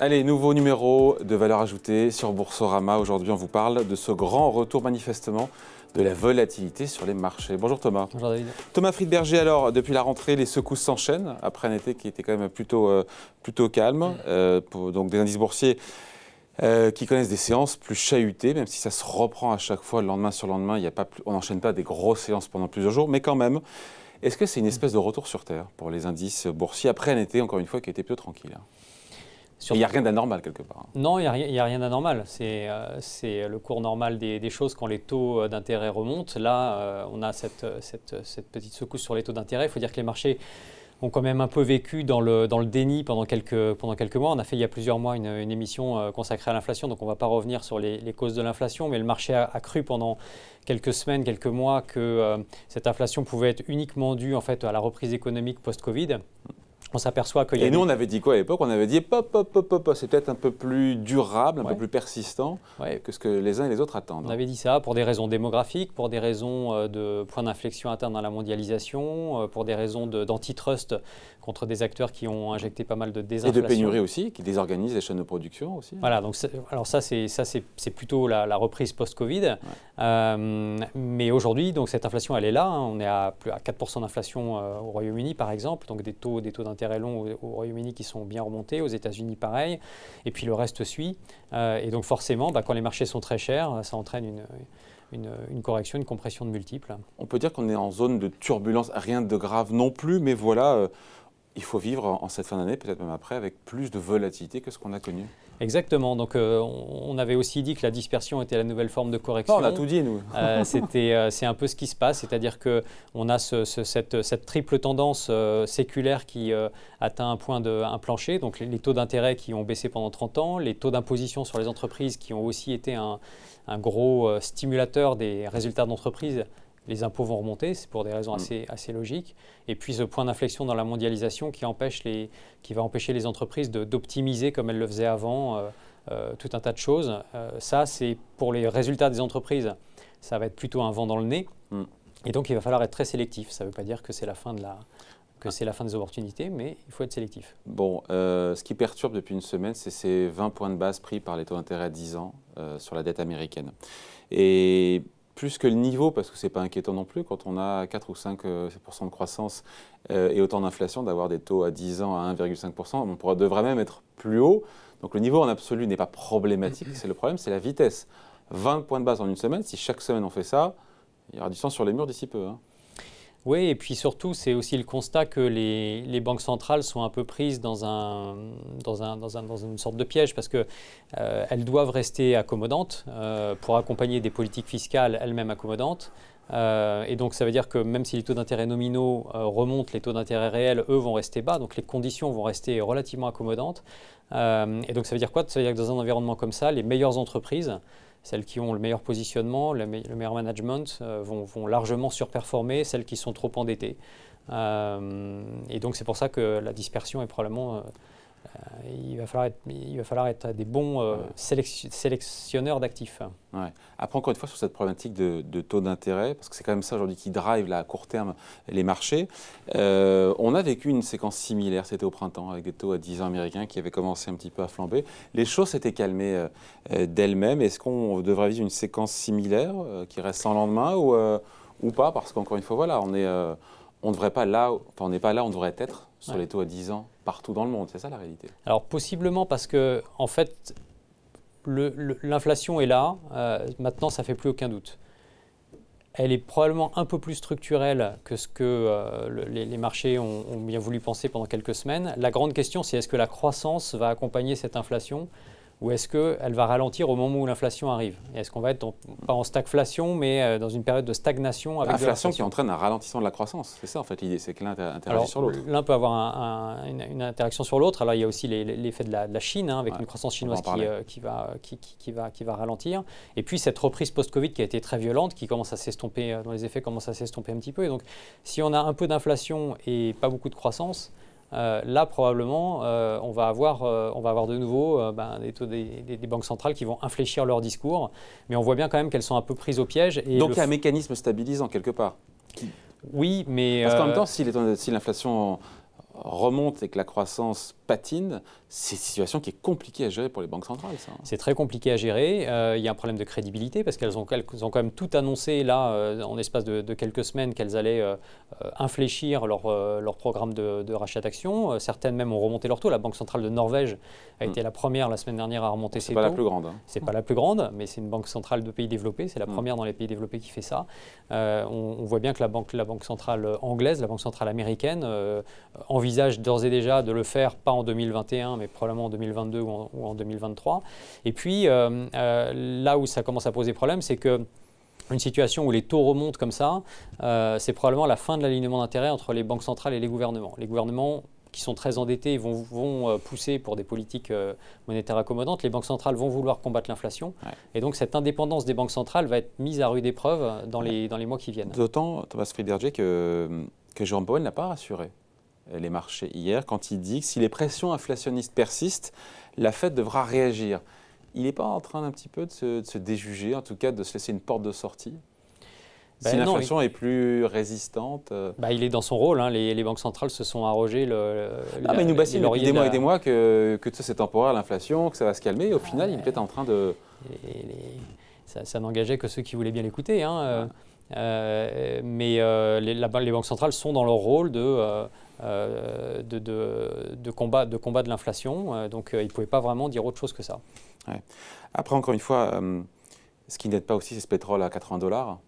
Allez, nouveau numéro de valeur ajoutée sur Boursorama. Aujourd'hui, on vous parle de ce grand retour manifestement de la volatilité sur les marchés. Bonjour Thomas. Bonjour David. Thomas Friedberger, alors depuis la rentrée, les secousses s'enchaînent après un été qui était quand même plutôt calme. Donc des indices boursiers qui connaissent des séances plus chahutées, même si ça se reprend à chaque fois le lendemain sur le lendemain. On n'enchaîne pas des grosses séances pendant plusieurs jours, mais quand même. Est-ce que c'est une espèce de retour sur Terre pour les indices boursiers après un été, encore une fois, qui était plutôt tranquille? Il n'y a rien d'anormal quelque part. Non, il n'y a rien d'anormal. C'est le cours normal des choses quand les taux d'intérêt remontent. Là, on a cette petite secousse sur les taux d'intérêt. Il faut dire que les marchés ont quand même un peu vécu dans le déni pendant quelques mois. On a fait il y a plusieurs mois une émission consacrée à l'inflation, donc on ne va pas revenir sur les causes de l'inflation, mais le marché a cru pendant quelques semaines, quelques mois que cette inflation pouvait être uniquement due en fait, à la reprise économique post-Covid. On s'aperçoit qu'il y a... Et nous, on avait dit quoi à l'époque? On avait dit c'est peut-être un peu plus durable, un peu plus persistant que ce que les uns et les autres attendent. On avait dit ça pour des raisons démographiques, pour des raisons de point d'inflexion interne dans la mondialisation, pour des raisons d'antitrust contre des acteurs qui ont injecté pas mal de désinflation. Et de pénurie aussi, qui désorganisent les chaînes de production aussi. Voilà, donc alors ça c'est plutôt la reprise post-Covid. Mais aujourd'hui, donc cette inflation, elle est là. Hein. On est à plus à 4% d'inflation au Royaume-Uni, par exemple, donc des taux d'intérêt long au Royaume-Uni qui sont bien remontés, aux États-Unis pareil, et puis le reste suit. Et donc forcément, quand les marchés sont très chers, ça entraîne une correction, une compression de multiples. On peut dire qu'on est en zone de turbulence, rien de grave non plus, mais voilà, il faut vivre en cette fin d'année, peut-être même après, avec plus de volatilité que ce qu'on a connu. Exactement. Donc, on avait aussi dit que la dispersion était la nouvelle forme de correction. Non, on a tout dit, nous. C'est un peu ce qui se passe, c'est-à-dire qu'on a cette triple tendance séculaire qui atteint un plancher. Donc, les taux d'intérêt qui ont baissé pendant 30 ans, les taux d'imposition sur les entreprises qui ont aussi été un gros stimulateur des résultats d'entreprise. Les impôts vont remonter, c'est pour des raisons assez logiques. Et puis ce point d'inflexion dans la mondialisation qui va empêcher les entreprises d'optimiser comme elles le faisaient avant tout un tas de choses. Ça, c'est pour les résultats des entreprises, ça va être plutôt un vent dans le nez. Et donc il va falloir être très sélectif. Ça ne veut pas dire que c'est la fin des opportunités, mais il faut être sélectif. Bon, ce qui perturbe depuis une semaine, c'est ces 20 points de base pris par les taux d'intérêt à 10 ans sur la dette américaine. Et plus que le niveau, parce que ce n'est pas inquiétant non plus, quand on a 4 ou 5% de croissance et autant d'inflation, d'avoir des taux à 10 ans à 1,5%, on devrait même être plus haut. Donc le niveau en absolu n'est pas problématique, c'est le problème, c'est la vitesse. 20 points de base en une semaine, si chaque semaine on fait ça, il y aura du sang sur les murs d'ici peu. Hein. Oui, et puis surtout, c'est aussi le constat que les banques centrales sont un peu prises dans une sorte de piège parce qu'elles doivent rester accommodantes pour accompagner des politiques fiscales elles-mêmes accommodantes. Et donc, ça veut dire que même si les taux d'intérêt nominaux remontent, les taux d'intérêt réels, eux, vont rester bas. Donc, les conditions vont rester relativement accommodantes. Et donc, ça veut dire quoi? Ça veut dire que dans un environnement comme ça, les meilleures entreprises, celles qui ont le meilleur positionnement, le meilleur management, vont largement surperformer celles qui sont trop endettées. Et donc c'est pour ça que la dispersion est probablement... il va falloir être des bons sélectionneurs d'actifs. Ouais. Après, encore une fois, sur cette problématique de taux d'intérêt, parce que c'est quand même ça aujourd'hui qui drive là, à court terme les marchés, on a vécu une séquence similaire, c'était au printemps, avec des taux à 10 ans américains qui avaient commencé un petit peu à flamber. Les choses s'étaient calmées d'elles-mêmes. Est-ce qu'on devrait vivre une séquence similaire qui reste sans lendemain ou pas? Parce qu'encore une fois, voilà, on n'est pas là où on devrait être sur les taux à 10 ans partout dans le monde. C'est ça la réalité. Alors possiblement parce que, en fait, l'inflation est là. Maintenant, ça ne fait plus aucun doute. Elle est probablement un peu plus structurelle que ce que les marchés ont bien voulu penser pendant quelques semaines. La grande question, c'est est-ce que la croissance va accompagner cette inflation ou est-ce qu'elle va ralentir au moment où l'inflation arrive? Est-ce qu'on va être pas en stagflation, mais dans une période de stagnation avec l'inflation qui entraîne un ralentissement de la croissance. C'est ça en fait l'idée, c'est que l'un interagit sur l'autre. L'un peut avoir une interaction sur l'autre. Alors il y a aussi l'effet de la Chine, avec une croissance chinoise qui va ralentir. Et puis cette reprise post-Covid qui a été très violente, qui commence à s'estomper, dont les effets commencent à s'estomper un petit peu. Et donc si on a un peu d'inflation et pas beaucoup de croissance, là, probablement, on va avoir de nouveau des banques centrales qui vont infléchir leur discours. Mais on voit bien quand même qu'elles sont un peu prises au piège. Et donc, il y a un mécanisme stabilisant quelque part. Oui, mais... Parce qu'en même temps, si l'inflation remonte et que la croissance patine, c'est une situation qui est compliquée à gérer pour les banques centrales, ça. C'est très compliqué à gérer. Il y a un problème de crédibilité parce qu'elles ont quand même tout annoncé là, en espace de quelques semaines, qu'elles allaient infléchir leur programme de rachat d'actions. Certaines même ont remonté leur taux. La Banque centrale de Norvège a été la première la semaine dernière à remonter ses taux. C'est pas la plus grande. Hein. C'est pas la plus grande, mais c'est une banque centrale de pays développés. C'est la première dans les pays développés qui fait ça. On voit bien que la banque centrale anglaise, la banque centrale américaine, envisage d'ores et déjà de le faire, pas en 2021, mais probablement en 2022 ou en 2023. Et puis, là où ça commence à poser problème, c'est que une situation où les taux remontent comme ça, c'est probablement la fin de l'alignement d'intérêts entre les banques centrales et les gouvernements. Les gouvernements qui sont très endettés vont pousser pour des politiques monétaires accommodantes. Les banques centrales vont vouloir combattre l'inflation. Ouais. Et donc, cette indépendance des banques centrales va être mise à rude épreuve dans les mois qui viennent. D'autant, Thomas Friedberger, que Jérôme Powell n'a pas rassuré les marchés hier quand il dit que si les pressions inflationnistes persistent, la Fed devra réagir. Il n'est pas en train d'un petit peu de se déjuger, en tout cas de se laisser une porte de sortie? Si l'inflation est plus résistante... il est dans son rôle. Hein. Les banques centrales se sont arrogées mais il nous bassine depuis des mois et des mois que c'est temporaire l'inflation, que ça va se les banques il est peut-être en train de... Ça n'engageait que ceux qui voulaient bien l'écouter. Hein. Mais les banques centrales sont dans leur rôle de combat de l'inflation. Donc, ils ne pouvaient pas vraiment dire autre chose que ça. Ouais. Après, encore une fois, ce qui n'aide pas aussi, c'est ce pétrole à $80.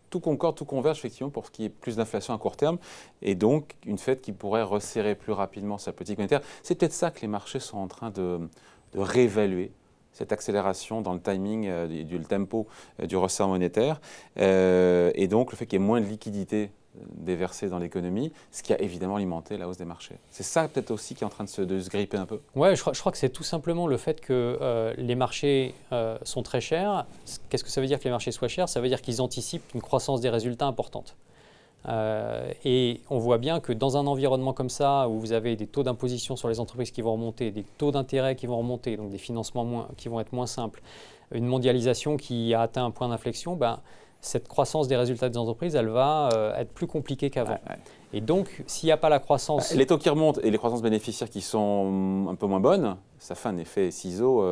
Tout concorde, tout converge effectivement pour ce qui est plus d'inflation à court terme et donc une Fed qui pourrait resserrer plus rapidement sa politique monétaire. C'est peut-être ça que les marchés sont en train de réévaluer, cette accélération dans le timing, le tempo du resserrement monétaire et donc le fait qu'il y ait moins de liquidités déversées dans l'économie, ce qui a évidemment alimenté la hausse des marchés. C'est ça peut-être aussi qui est en train de se gripper un peu? Oui, je crois que c'est tout simplement le fait que les marchés sont très chers. Qu'est-ce que ça veut dire que les marchés soient chers? Ça veut dire qu'ils anticipent une croissance des résultats importante. Et on voit bien que dans un environnement comme ça, où vous avez des taux d'imposition sur les entreprises qui vont remonter, des taux d'intérêt qui vont remonter, donc des financements qui vont être moins simples, une mondialisation qui a atteint un point d'inflexion, cette croissance des résultats des entreprises, elle va être plus compliquée qu'avant. Ouais. Et donc, s'il n'y a pas la croissance... Les taux qui remontent et les croissances bénéficiaires qui sont un peu moins bonnes, ça fait un effet ciseau.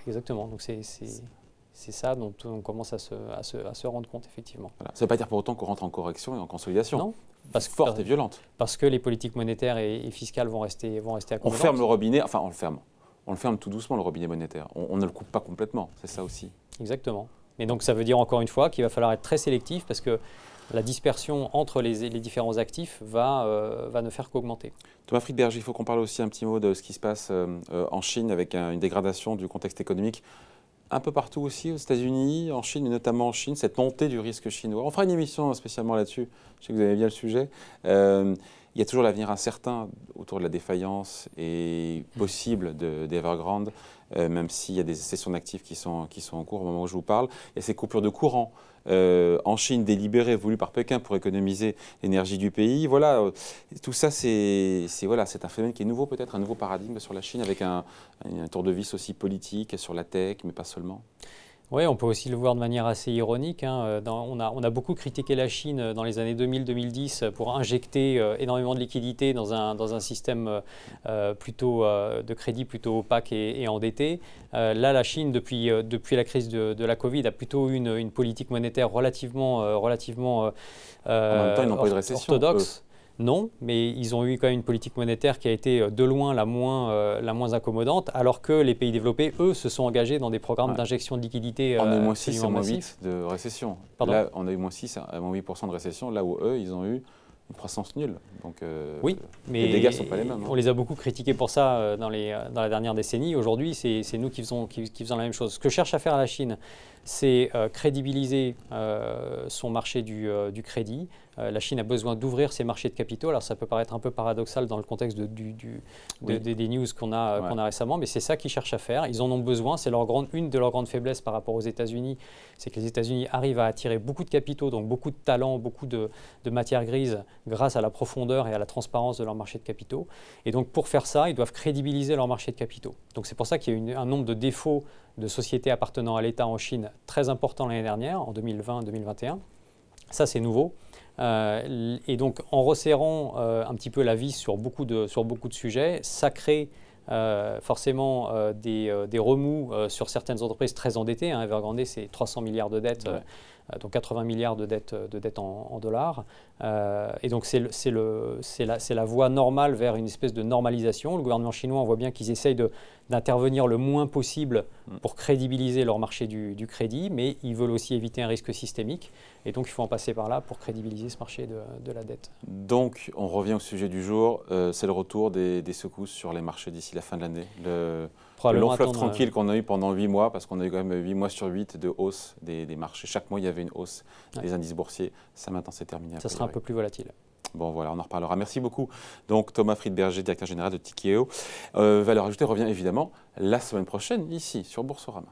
Exactement. Donc, c'est ça dont on commence à se rendre compte, effectivement. Voilà. Ça ne veut pas dire pour autant qu'on rentre en correction et en consolidation. Non. Forte et violente. Parce que les politiques monétaires et fiscales vont rester accommodantes. On ferme le robinet, enfin on le ferme. On le ferme tout doucement, le robinet monétaire. On ne le coupe pas complètement, c'est ça aussi. Exactement. Et donc, ça veut dire encore une fois qu'il va falloir être très sélectif parce que la dispersion entre les différents actifs va ne faire qu'augmenter. Thomas Friedberger, il faut qu'on parle aussi un petit mot de ce qui se passe en Chine avec une dégradation du contexte économique un peu partout aussi, aux États-Unis, en Chine, et notamment en Chine, cette montée du risque chinois. On fera une émission spécialement là-dessus, je sais que vous aimez bien le sujet. Il y a toujours l'avenir incertain autour de la défaillance et possible d'Evergrande, même s'il y a des cessions d'actifs qui sont en cours au moment où je vous parle. Il y a ces coupures de courant en Chine délibérées, voulues par Pékin pour économiser l'énergie du pays. Voilà, tout ça, c'est un phénomène qui est nouveau peut-être, un nouveau paradigme sur la Chine avec un tour de vis aussi politique sur la tech, mais pas seulement. Oui, on peut aussi le voir de manière assez ironique. Hein. On a beaucoup critiqué la Chine dans les années 2000-2010 pour injecter énormément de liquidités dans un système plutôt de crédit plutôt opaque et endetté. Là, la Chine, depuis la crise de la Covid, a plutôt eu une politique monétaire relativement en même temps, ils n'ont pas eu de récession, orthodoxe. Non, mais ils ont eu quand même une politique monétaire qui a été de loin la moins accommodante, alors que les pays développés, eux, se sont engagés dans des programmes d'injection de liquidités. On a eu moins 6 et moins 8 de récession. Là, on a eu moins 6 et moins 8% de récession, là où eux, ils ont eu une croissance nulle. Donc, oui, mais les dégâts ne sont pas les mêmes. On les a beaucoup critiqués pour ça dans la dernière décennie. Aujourd'hui, c'est nous qui faisons la même chose. Ce que cherche à faire la Chine, c'est crédibiliser son marché du crédit. La Chine a besoin d'ouvrir ses marchés de capitaux. Alors ça peut paraître un peu paradoxal dans le contexte des news qu'on a récemment, mais c'est ça qu'ils cherchent à faire. Ils en ont besoin. C'est une de leurs grandes faiblesses par rapport aux États-Unis, c'est que les États-Unis arrivent à attirer beaucoup de capitaux, donc beaucoup de talents, beaucoup de matières grises grâce à la profondeur et à la transparence de leur marché de capitaux. Et donc pour faire ça, ils doivent crédibiliser leur marché de capitaux. Donc c'est pour ça qu'il y a eu un nombre de défauts de sociétés appartenant à l'État en Chine très important l'année dernière, en 2020-2021. Ça, c'est nouveau. Et donc, en resserrant un petit peu la vis sur beaucoup de sujets, ça crée forcément des remous sur certaines entreprises très endettées. Hein. Evergrande, c'est 300 milliards de dettes, donc 80 milliards de dettes en dollars. Et donc, c'est la voie normale vers une espèce de normalisation. Le gouvernement chinois, on voit bien qu'ils essayent d'intervenir le moins possible pour crédibiliser leur marché du crédit, mais ils veulent aussi éviter un risque systémique. Et donc, il faut en passer par là pour crédibiliser ce marché de la dette. Donc, on revient au sujet du jour, c'est le retour des secousses sur les marchés d'ici la fin de l'année. Le long fleuve tranquille qu'on a eu pendant 8 mois, parce qu'on a eu quand même 8 mois sur 8 de hausse des marchés. Chaque mois, il y avait une hausse des indices boursiers. Ça, maintenant, c'est terminé. Ça sera un peu plus volatile. Bon, voilà, on en reparlera. Merci beaucoup. Donc, Thomas Friedberger, directeur général de Tikehau. Valeur ajoutée revient évidemment la semaine prochaine, ici, sur Boursorama.